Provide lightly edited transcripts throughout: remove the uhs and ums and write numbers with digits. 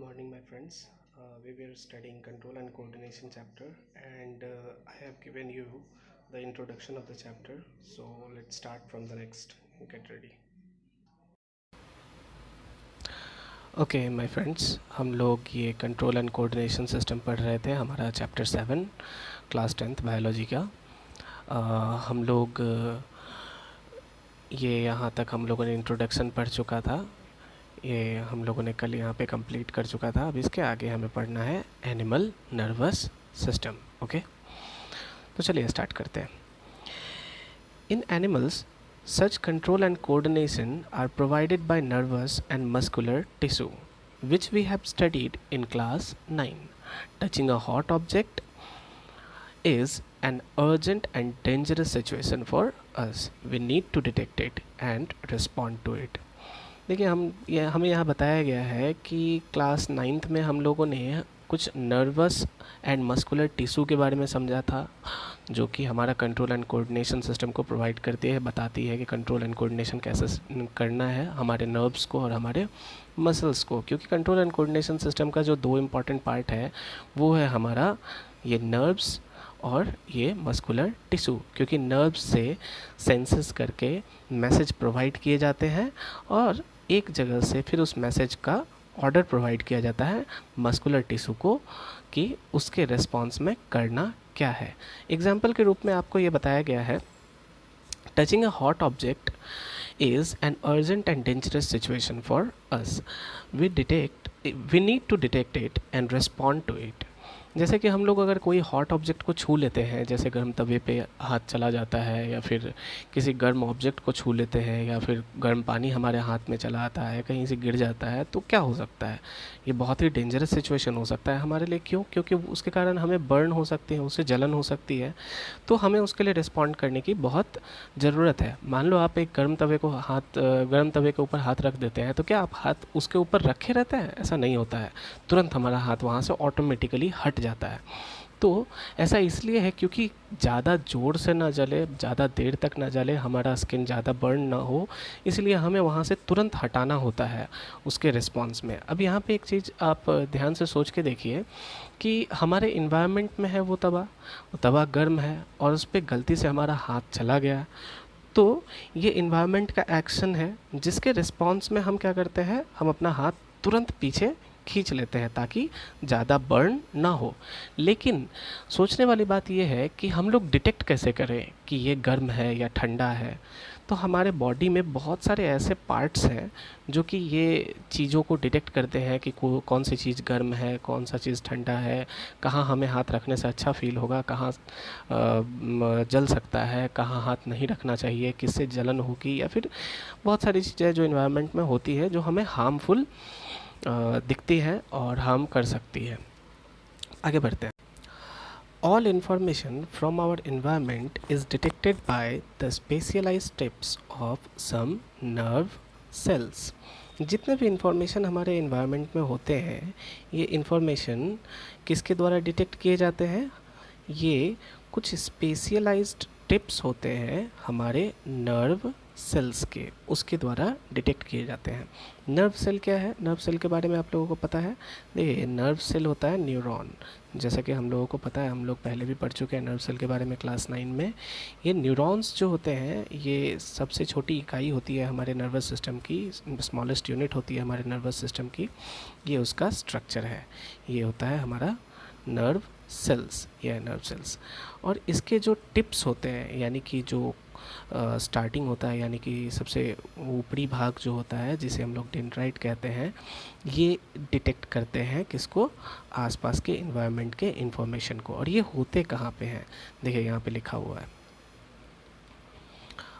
morning, my friends. We were studying control and coordination chapter, and I have given you the introduction of the chapter. So let's start from the next. Get ready. Okay my friends, हम लोग ये control and coordination system पढ़ रहे थे। हमारा chapter 7 class 10th biology का। हम लोग ये यहाँ तक हम लोगों ने इंट्रोडक्शन पढ़ चुका था। ये हम लोगों ने कल यहाँ पे कंप्लीट कर चुका था। अब इसके आगे हमें पढ़ना है एनिमल नर्वस सिस्टम। ओके, तो चलिए स्टार्ट करते हैं। इन animals such control and coordination are provided by nervous and muscular tissue, which we have studied in class 9. Touching a hot object is an urgent and dangerous situation for us. We need to detect it and respond to it. देखिए, हमें यहाँ बताया गया है कि class 9th में हम लोगों ने कुछ नर्वस एंड मस्कुलर टिश्यू के बारे में समझा था, जो कि हमारा कंट्रोल एंड कोऑर्डिनेशन सिस्टम को प्रोवाइड करती है, बताती है कि कंट्रोल एंड कोऑर्डिनेशन कैसे करना है हमारे नर्व्स को और हमारे मसल्स को। क्योंकि कंट्रोल एंड कोऑर्डिनेशन सिस्टम का जो दो इम्पॉर्टेंट पार्ट है वो है हमारा ये नर्व्स और ये मस्कुलर टिश्यू। क्योंकि नर्व्स से सेंसेस करके मैसेज प्रोवाइड किए जाते हैं और एक जगह से फिर उस मैसेज का ऑर्डर प्रोवाइड किया जाता है मस्कुलर टिश्यू को कि उसके रिस्पॉन्स में करना क्या है। एग्जाम्पल के रूप में आपको ये बताया गया है, touching a hot object is an urgent and dangerous situation for us. We need to detect it and respond to it. जैसे कि हम लोग अगर कोई हॉट ऑब्जेक्ट को छू लेते हैं, जैसे गर्म तवे पे हाथ चला जाता है, या फिर किसी गर्म ऑब्जेक्ट को छू लेते हैं, या फिर गर्म पानी हमारे हाथ में चला आता है, कहीं से गिर जाता है, तो क्या हो सकता है? ये बहुत ही डेंजरस सिचुएशन हो सकता है हमारे लिए। क्यों? क्योंकि उसके कारण हमें बर्न हो सकती है, उससे जलन हो सकती है। तो हमें उसके लिए रिस्पॉन्ड करने की बहुत ज़रूरत है। मान लो आप एक गर्म तवे के ऊपर हाथ रख देते हैं, तो क्या आप हाथ उसके ऊपर रखे रहते हैं? ऐसा नहीं होता है। तुरंत हमारा हाथ वहाँ से ऑटोमेटिकली हट जाता है। तो ऐसा इसलिए है क्योंकि ज़्यादा ज़ोर से ना जले, ज़्यादा देर तक ना जले, हमारा स्किन ज़्यादा बर्न ना हो, इसलिए हमें वहाँ से तुरंत हटाना होता है उसके रिस्पॉन्स में। अब यहाँ पे एक चीज़ आप ध्यान से सोच के देखिए कि हमारे इन्वायरमेंट में है वो तवा गर्म है और उस पर गलती से हमारा हाथ चला गया, तो ये इन्वायरमेंट का एक्शन है जिसके रिस्पॉन्स में हम क्या करते हैं, हम अपना हाथ तुरंत पीछे खींच लेते हैं ताकि ज़्यादा बर्न ना हो। लेकिन सोचने वाली बात यह है कि हम लोग डिटेक्ट कैसे करें कि ये गर्म है या ठंडा है। तो हमारे बॉडी में बहुत सारे ऐसे पार्ट्स हैं जो कि ये चीज़ों को डिटेक्ट करते हैं कि कौन सी चीज़ गर्म है, कौन सा चीज़ ठंडा है, कहाँ हमें हाथ रखने से अच्छा फील होगा, कहाँ जल सकता है, कहाँ हाथ नहीं रखना चाहिए, किससे जलन होगी, या फिर बहुत सारी चीज़ें जो इन्वायरमेंट में होती है जो हमें हार्मफुल दिखती है और हार्म कर सकती है। आगे बढ़ते हैं। All information from our environment is detected by the specialized tips of some nerve cells. जितने भी इंफॉर्मेशन हमारे इन्वायरमेंट में होते हैं, ये इंफॉर्मेशन किसके द्वारा डिटेक्ट किए जाते हैं? ये कुछ स्पेशलाइज्ड टिप्स होते हैं हमारे नर्व सेल्स के, उसके द्वारा डिटेक्ट किए जाते हैं। नर्व सेल क्या है? नर्व सेल के बारे में आप लोगों को पता है? देखिए, नर्व सेल होता है न्यूरॉन। जैसा कि हम लोगों को पता है, हम लोग पहले भी पढ़ चुके हैं नर्व सेल के बारे में क्लास 9 में। ये न्यूरॉन्स जो होते हैं, ये सबसे छोटी इकाई होती है हमारे नर्वस सिस्टम की, स्मॉलेस्ट यूनिट होती है हमारे नर्वस सिस्टम की। ये उसका स्ट्रक्चर है। ये होता है हमारा नर्व सेल्स या नर्व सेल्स। और इसके जो टिप्स होते हैं, यानी कि जो स्टार्टिंग होता है, यानी कि सबसे ऊपरी भाग जो होता है, जिसे हम लोग डेंड्राइट कहते हैं, ये डिटेक्ट करते हैं किसको? आसपास के इन्वायरमेंट के इंफॉर्मेशन को। और ये होते कहाँ पे हैं? देखिए, यहाँ पे लिखा हुआ है,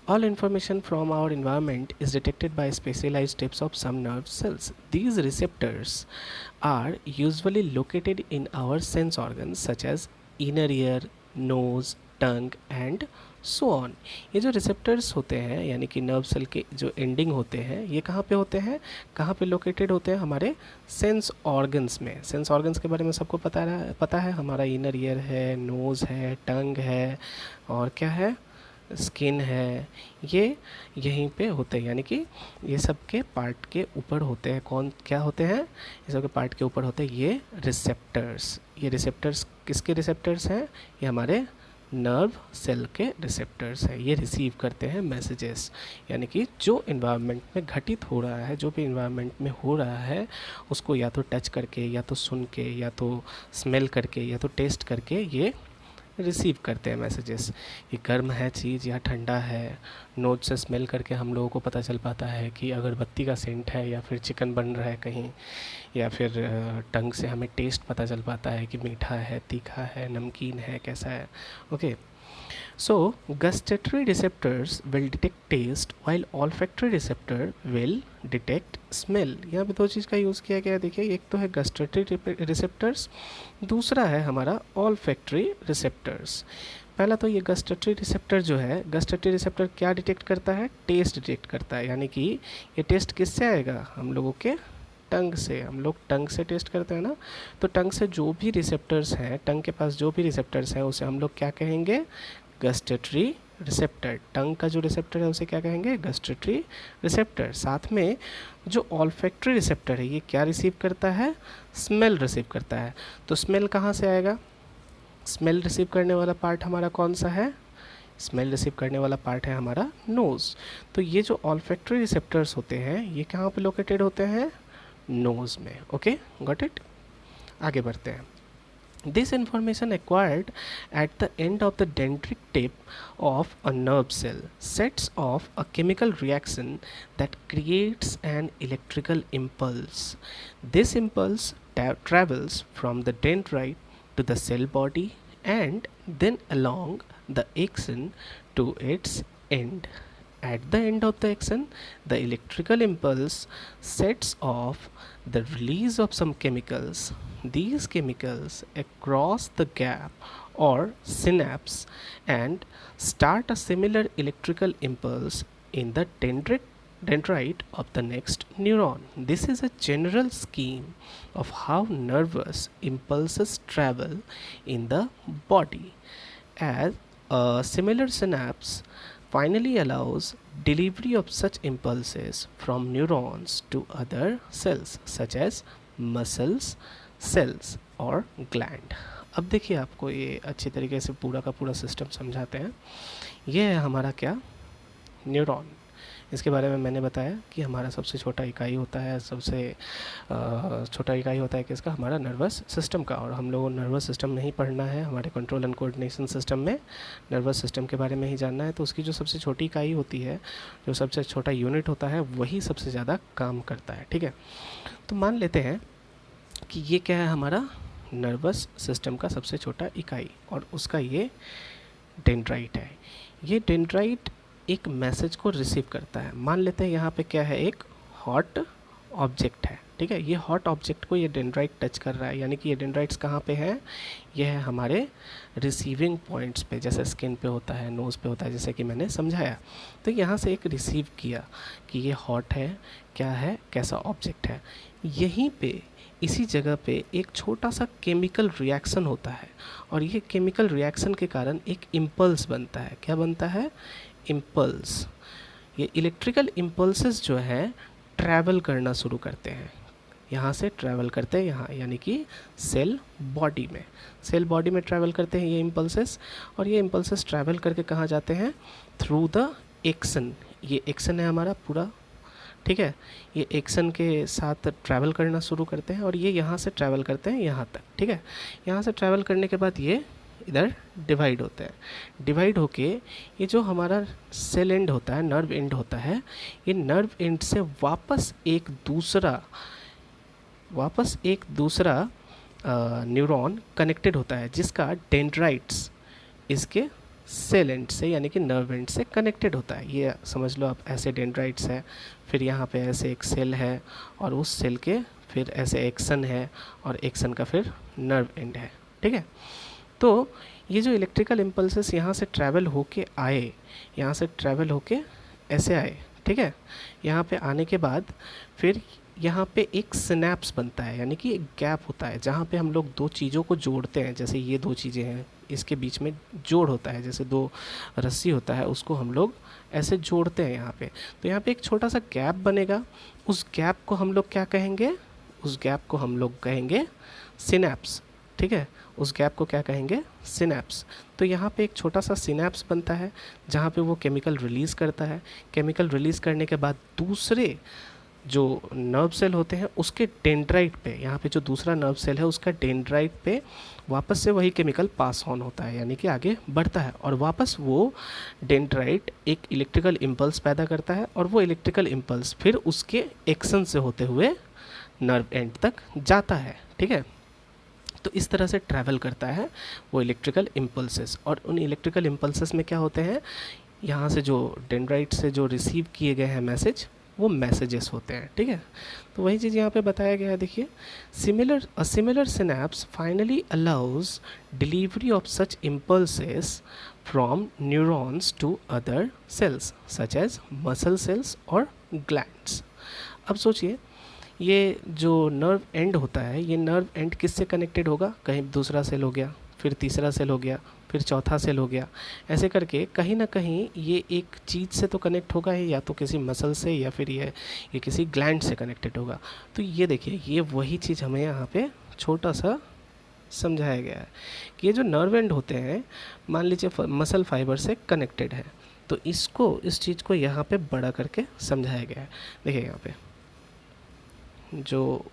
All information from our environment is detected by specialized tips of some nerve cells. These receptors are usually located in our sense organs such as inner ear, nose, tongue and so on. ये जो receptors होते हैं, यानी कि nerve cell के जो ending होते हैं, ये कहाँ पे होते हैं, कहाँ पे लोकेटेड होते हैं? हमारे सेंस ऑर्गन्स में। सेंस ऑर्गन्स के बारे में सबको पता है। हमारा इनर ईयर है, नोज़ है, टंग है, और क्या है? स्किन है, ये यहीं पे होते हैं, यानी कि ये सब के पार्ट के ऊपर होते हैं। कौन क्या होते हैं? ये सब के पार्ट के ऊपर होते हैं ये रिसेप्टर्स। ये रिसेप्टर्स किसके रिसेप्टर्स हैं? ये हमारे नर्व सेल के रिसेप्टर्स हैं। ये रिसीव करते हैं मैसेजेस, यानी कि जो इन्वायरमेंट में घटित हो रहा है, जो भी इन्वायरमेंट में हो रहा है, उसको या तो टच करके, या तो सुन के, या तो स्मेल करके, या तो टेस्ट करके ये रिसीव करते हैं मैसेजेस। ये गर्म है चीज़ या ठंडा है, नोज से स्मेल करके हम लोगों को पता चल पाता है कि अगरबत्ती का सेंट है या फिर चिकन बन रहा है कहीं, या फिर टंग से हमें टेस्ट पता चल पाता है कि मीठा है, तीखा है, नमकीन है, कैसा है। Okay, so gustatory receptors will detect taste while olfactory receptor will detect smell। यहाँ पे दो चीज़ का यूज़ किया गया है, देखिए, एक तो है gustatory receptors, दूसरा है हमारा olfactory receptors। पहला तो ये गस्टेटरी रिसेप्टर जो है, गस्टेटरी रिसेप्टर क्या डिटेक्ट करता है? टेस्ट डिटेक्ट करता है, यानी कि ये टेस्ट किससे आएगा? हम लोगों के टंग से। हम लोग टंग से टेस्ट करते हैं ना, तो टंग से जो भी रिसेप्टर्स हैं, टंग के पास जो भी रिसेप्टर्स हैं, उसे हम लोग क्या कहेंगे? Gustatory receptor. टंग का जो रिसेप्टर है उसे क्या कहेंगे? Gustatory receptor. साथ में जो ऑल्फैक्टरी रिसेप्टर है, ये क्या रिसीव करता है? स्मेल रिसीव करता है। तो स्मेल कहाँ से आएगा? स्मेल रिसीव करने वाला पार्ट हमारा कौन सा है? स्मेल रिसीव करने वाला पार्ट है हमारा नोज़। तो ये जो ऑल्फैक्टरी रिसेप्टर्स होते हैं, ये कहाँ पे लोकेटेड होते हैं? नोज़ में। Okay, got it. आगे बढ़ते हैं। This information acquired at the end of the dendritic tip of a nerve cell sets off a chemical reaction that creates an electrical impulse. This impulse travels from the dendrite to the cell body and then along the axon to its end. At the end of the axon, the electrical impulse sets off the release of some chemicals. These chemicals across the gap or synapse and start a similar electrical impulse in the dendrite of the next neuron. This is a general scheme of how nervous impulses travel in the body, as a similar synapse finally allows delivery of such impulses from neurons to other cells such as muscles, cells और gland. अब देखिए, आपको ये अच्छी तरीके से पूरा का पूरा सिस्टम समझाते हैं। ये है हमारा क्या? न्यूरॉन। इसके बारे में मैंने बताया कि हमारा सबसे छोटा इकाई होता है, सबसे छोटा इकाई होता है किसका? हमारा नर्वस सिस्टम का। और हम लोगों को नर्वस सिस्टम नहीं पढ़ना है, हमारे कंट्रोल एंड कोऑर्डिनेशन सिस्टम में नर्वस सिस्टम के बारे में ही जानना है। तो उसकी जो सबसे छोटी इकाई होती है, जो सबसे छोटा यूनिट होता है, वही सबसे ज़्यादा काम करता है। ठीक है, तो मान लेते हैं कि ये क्या है? हमारा नर्वस सिस्टम का सबसे छोटा इकाई, और उसका ये डेंड्राइट है। ये डेंड्राइट एक मैसेज को रिसीव करता है। मान लेते हैं यहाँ पे क्या है? एक हॉट ऑब्जेक्ट है। ठीक है, ये हॉट ऑब्जेक्ट को ये डेंड्राइट टच कर रहा है, यानी कि ये डेंड्राइट्स कहाँ पे हैं? ये है हमारे रिसीविंग पॉइंट्स पे, जैसे स्किन पे होता है, नोज़ पे होता है, जैसे कि मैंने समझाया। तो यहाँ से एक रिसीव किया कि ये हॉट है, क्या है, कैसा ऑब्जेक्ट है। यहीं पे इसी जगह पे एक छोटा सा केमिकल रिएक्शन होता है, और ये केमिकल रिएक्शन के कारण एक इम्पल्स बनता है। क्या बनता है? इम्पल्स। ये इलेक्ट्रिकल इम्पल्सेस जो है ट्रैवल करना शुरू करते हैं, यहाँ से ट्रैवल करते हैं यहाँ, यानी कि सेल बॉडी में। सेल बॉडी में ट्रैवल करते हैं ये इम्पल्सेस, और ये इम्पल्सेस ट्रैवल करके कहाँ जाते हैं? Through the action. ये एक्सन है हमारा पूरा। ठीक है, ये एक्सन के साथ ट्रैवल करना शुरू करते हैं, और ये यहाँ से ट्रैवल करते हैं यहाँ तक। ठीक है, यहाँ से ट्रैवल करने के बाद ये इधर डिवाइड होते हैं। डिवाइड होके ये जो हमारा सेल एंड होता है, नर्व एंड होता है, ये नर्व एंड से वापस एक दूसरा न्यूरॉन कनेक्टेड होता है, जिसका डेंड्राइट्स इसके सेल एंड से, यानी कि नर्व एंड से कनेक्टेड होता है। ये समझ लो आप, ऐसे डेंड्राइट्स है, फिर यहाँ पे ऐसे एक सेल है, और उस सेल के फिर ऐसे एक्सन है, और एक्सन का फिर नर्व एंड है। ठीक है, तो ये जो इलेक्ट्रिकल इम्पल्सेस यहाँ से ट्रैवल होके आए, यहाँ से ट्रैवल होके ऐसे आए। ठीक है, यहाँ पे आने के बाद फिर यहाँ पे एक सिनेप्स बनता है, यानी कि एक गैप होता है, जहाँ पे हम लोग दो चीज़ों को जोड़ते हैं। जैसे ये दो चीज़ें हैं, इसके बीच में जोड़ होता है, जैसे दो रस्सी होता है उसको हम लोग ऐसे जोड़ते हैं यहाँ पे। तो यहाँ पे एक छोटा सा गैप बनेगा, उस गैप को हम लोग क्या कहेंगे, उस गैप को हम लोग कहेंगे सिनैप्स। ठीक है, उस गैप को क्या कहेंगे, सिनैप्स। तो यहाँ पे एक छोटा सा सिनैप्स बनता है जहाँ पे वो केमिकल रिलीज़ करता है। केमिकल रिलीज़ करने के बाद दूसरे जो नर्व सेल होते हैं उसके डेंड्राइट पे, यहाँ पे जो दूसरा नर्व सेल है उसका डेंड्राइट पे वापस से वही केमिकल पास ऑन होता है, यानी कि आगे बढ़ता है, और वापस वो डेंड्राइट एक इलेक्ट्रिकल इम्पल्स पैदा करता है, और वो इलेक्ट्रिकल इम्पल्स फिर उसके एक्शन से होते हुए नर्व एंड तक जाता है। ठीक है, तो इस तरह से ट्रैवल करता है वो इलेक्ट्रिकल इम्पल्सेस। और उन इलेक्ट्रिकल इम्पल्सेस में क्या होते हैं, यहाँ से जो डेंड्राइट से जो रिसीव किए गए हैं मैसेज, वो मैसेजेस होते हैं। ठीक है, तो वही चीज़ यहाँ पे बताया गया है। देखिए, similar synapse finally allows delivery of such impulses from neurons to other cells such as muscle cells और ग्लैंड्स। अब सोचिए, ये जो नर्व एंड होता है, ये नर्व एंड किससे कनेक्टेड होगा, कहीं दूसरा सेल हो गया, फिर तीसरा सेल हो गया, फिर चौथा सेल हो गया, ऐसे करके कहीं ना कहीं ये एक चीज़ से तो कनेक्ट होगा ही, या तो किसी मसल से या फिर ये किसी ग्लैंड से कनेक्टेड होगा। तो ये देखिए, ये वही चीज़ हमें यहाँ पे छोटा सा समझाया गया है कि ये जो नर्व एंड होते हैं, मान लीजिए मसल फाइबर से कनेक्टेड है, तो इस चीज़ को यहाँ पे बड़ा करके समझाया गया है। देखिए यहाँ पे जो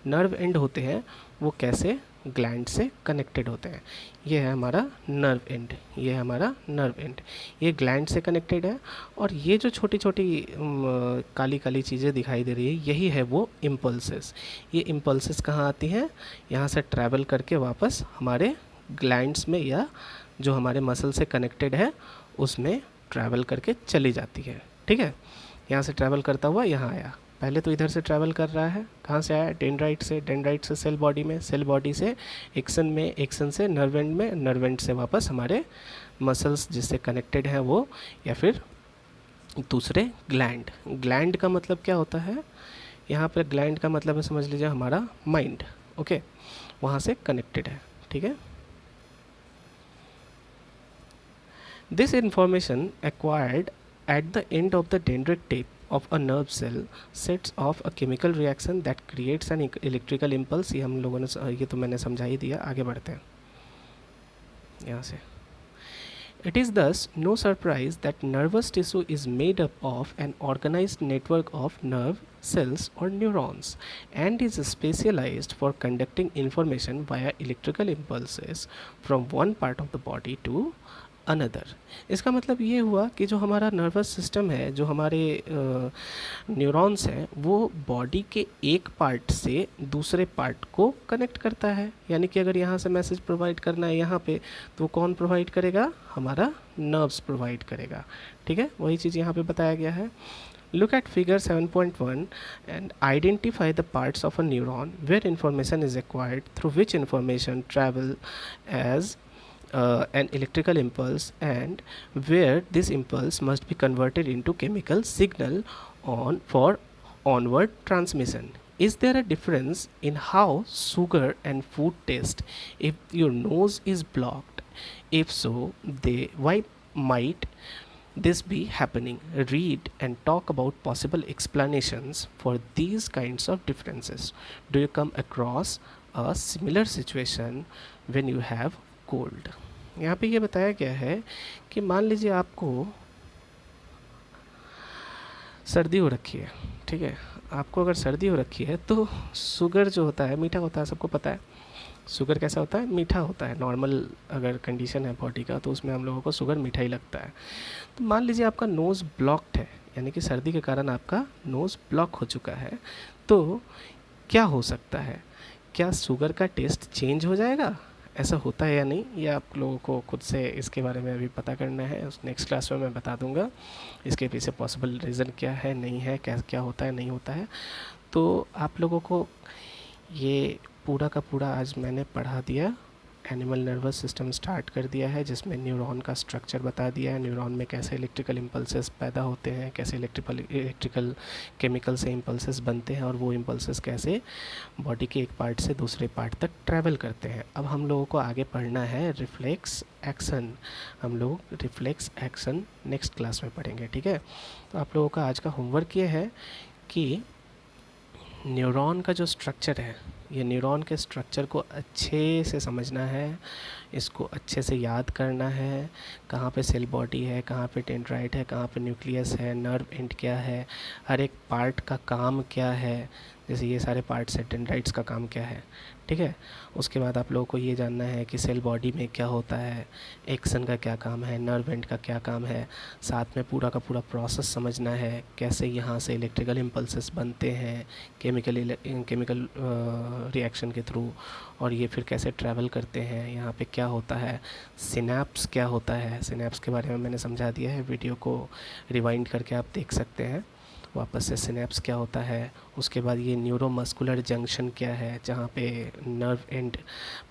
नर्व एंड होते हैं वो कैसे ग्लैंड से कनेक्टेड होते हैं। ये है हमारा नर्व एंड, ये है हमारा नर्व एंड, ये ग्लैंड से कनेक्टेड है। और ये जो छोटी छोटी काली काली चीज़ें दिखाई दे रही है, यही है वो इम्पल्सेस। ये इम्पल्सेस कहाँ आती हैं, यहाँ से ट्रैवल करके वापस हमारे ग्लैंड्स में या जो हमारे मसल से कनेक्टेड है उसमें ट्रैवल करके चली जाती है। ठीक है, यहाँ से ट्रैवल करता हुआ यहाँ आया, पहले तो इधर से ट्रैवल कर रहा है, कहाँ से आया, डेंड्राइट से, डेंड्राइट से सेल बॉडी में, सेल बॉडी से एक्सन में, एक्सन से नर्व एंड में, नर्व एंड से वापस हमारे मसल्स जिससे कनेक्टेड हैं वो, या फिर दूसरे ग्लैंड। ग्लैंड का मतलब क्या होता है, यहाँ पर ग्लैंड का मतलब है, समझ लीजिए हमारा माइंड। ओके, वहाँ से कनेक्टेड है। ठीक है, this information acquired at the end of the dendritic tip of a nerve cell sets off a chemical reaction that creates an electrical impulse। ये हम लोगों ने, ये तो मैंने समझा ही दिया, आगे बढ़ते हैं यहाँ से। It is thus no surprise that nervous tissue is made up of an organized network of nerve cells or neurons and is specialized for conducting information via electrical impulses from one part of the body to another. इसका मतलब ये हुआ कि जो हमारा nervous system है, जो हमारे न्यूरॉन्स हैं, वो बॉडी के एक पार्ट से दूसरे पार्ट को कनेक्ट करता है। यानी कि अगर यहाँ से मैसेज प्रोवाइड करना है यहाँ पे, तो कौन प्रोवाइड करेगा, हमारा नर्व्स प्रोवाइड करेगा। ठीक है, वही चीज़ यहाँ पे बताया गया है। Look at figure 7.1 and identify the parts of a neuron where information is acquired through which information travel as an electrical impulse and where this impulse must be converted into chemical signal for onward transmission. Is there a difference in how sugar and food taste if your nose is blocked? If so, why might this be happening? Read and talk about possible explanations for these kinds of differences. Do you come across a similar situation when you have cold. यहाँ पे ये बताया गया है कि मान लीजिए आपको सर्दी हो रखी है। ठीक है, आपको अगर सर्दी हो रखी है तो शुगर जो होता है मीठा होता है, सबको पता है शुगर कैसा होता है, मीठा होता है। नॉर्मल अगर कंडीशन है बॉडी का तो उसमें हम लोगों को शुगर मीठा ही लगता है। तो मान लीजिए आपका नोज़ ब्लॉक्ड है, यानी कि सर्दी के कारण आपका नोज़ ब्लॉक हो चुका है, तो क्या हो सकता है, क्या शुगर का टेस्ट चेंज हो जाएगा, ऐसा होता है या नहीं, ये आप लोगों को खुद से इसके बारे में अभी पता करना है। उस नेक्स्ट क्लास में मैं बता दूंगा इसके पीछे पॉसिबल रीज़न क्या है, नहीं है, क्या होता है, नहीं होता है। तो आप लोगों को ये पूरा का पूरा आज मैंने पढ़ा दिया एनिमल नर्वस सिस्टम स्टार्ट कर दिया है, जिसमें न्यूरॉन का स्ट्रक्चर बता दिया है, न्यूरॉन में कैसे इलेक्ट्रिकल इम्पल्सेस पैदा होते हैं, कैसे इलेक्ट्रिकल केमिकल से इम्पल्सेस बनते हैं और वो इम्पल्सेस कैसे बॉडी के एक पार्ट से दूसरे पार्ट तक ट्रैवल करते हैं। अब हम लोगों को आगे पढ़ना है रिफ्लेक्स एक्शन। हम लोग रिफ्लेक्स एक्शन नेक्स्ट क्लास में पढ़ेंगे, ठीक है। तो आप लोगों का आज का होमवर्क ये है कि न्यूरॉन का जो स्ट्रक्चर है, ये न्यूरॉन के स्ट्रक्चर को अच्छे से समझना है, इसको अच्छे से याद करना है। कहाँ पे सेल बॉडी है, कहाँ पे डेंड्राइट है, कहाँ पे न्यूक्लियस है, नर्व एंड क्या है, हर एक पार्ट का काम क्या है। जैसे ये सारे पार्ट्स हैं, डेंड्राइट्स का काम क्या है, ठीक है। उसके बाद आप लोगों को ये जानना है कि सेल बॉडी में क्या होता है, एक्सन का क्या काम है, नर्व एंड का क्या काम है। साथ में पूरा का पूरा प्रोसेस समझना है, कैसे यहाँ से इलेक्ट्रिकल इम्पल्सेस बनते हैं केमिकल रिएक्शन के थ्रू, और ये फिर कैसे ट्रैवल करते हैं, यहाँ पे क्या होता है, सिनैप्स क्या होता है। सिनैप्स के बारे में मैंने समझा दिया है, वीडियो को रिवाइंड करके आप देख सकते हैं वापस से सिनैप्स क्या होता है। उसके बाद ये न्यूरोमस्कुलर जंक्शन क्या है, जहाँ पे नर्व एंड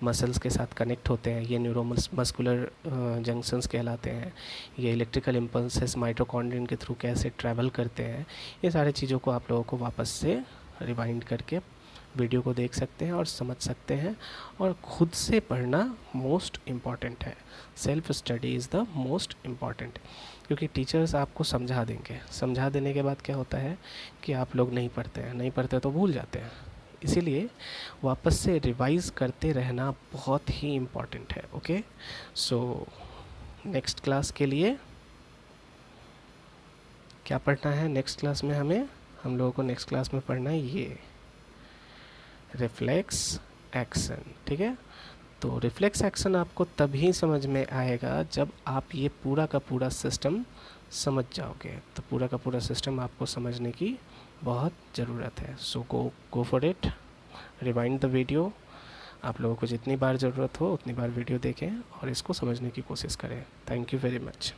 मसल्स के साथ कनेक्ट होते हैं, ये न्यूरोमस्कुलर जंक्शंस कहलाते हैं। ये इलेक्ट्रिकल इम्पल्सेस माइटोकॉन्ड्रियन के थ्रू कैसे ट्रैवल करते हैं, ये सारी चीज़ों को आप लोगों को वापस से रिवाइंड करके वीडियो को देख सकते हैं और समझ सकते हैं। और ख़ुद से पढ़ना मोस्ट इम्पॉर्टेंट है, self study is the most important, क्योंकि टीचर्स आपको समझा देंगे, समझा देने के बाद क्या होता है कि आप लोग नहीं पढ़ते तो भूल जाते हैं। इसीलिए वापस से रिवाइज करते रहना बहुत ही इम्पॉर्टेंट है। ओके, सो नेक्स्ट क्लास के लिए क्या पढ़ना है, नेक्स्ट क्लास में हम लोगों को नेक्स्ट क्लास में पढ़ना है ये रिफ्लेक्स एक्शन, ठीक है। तो रिफ्लेक्स एक्शन आपको तभी समझ में आएगा जब आप ये पूरा का पूरा सिस्टम समझ जाओगे। तो पूरा का पूरा सिस्टम आपको समझने की बहुत ज़रूरत है। So go for it, rewind the video. आप लोगों को जितनी बार ज़रूरत हो उतनी बार वीडियो देखें और इसको समझने की कोशिश करें। Thank you very much.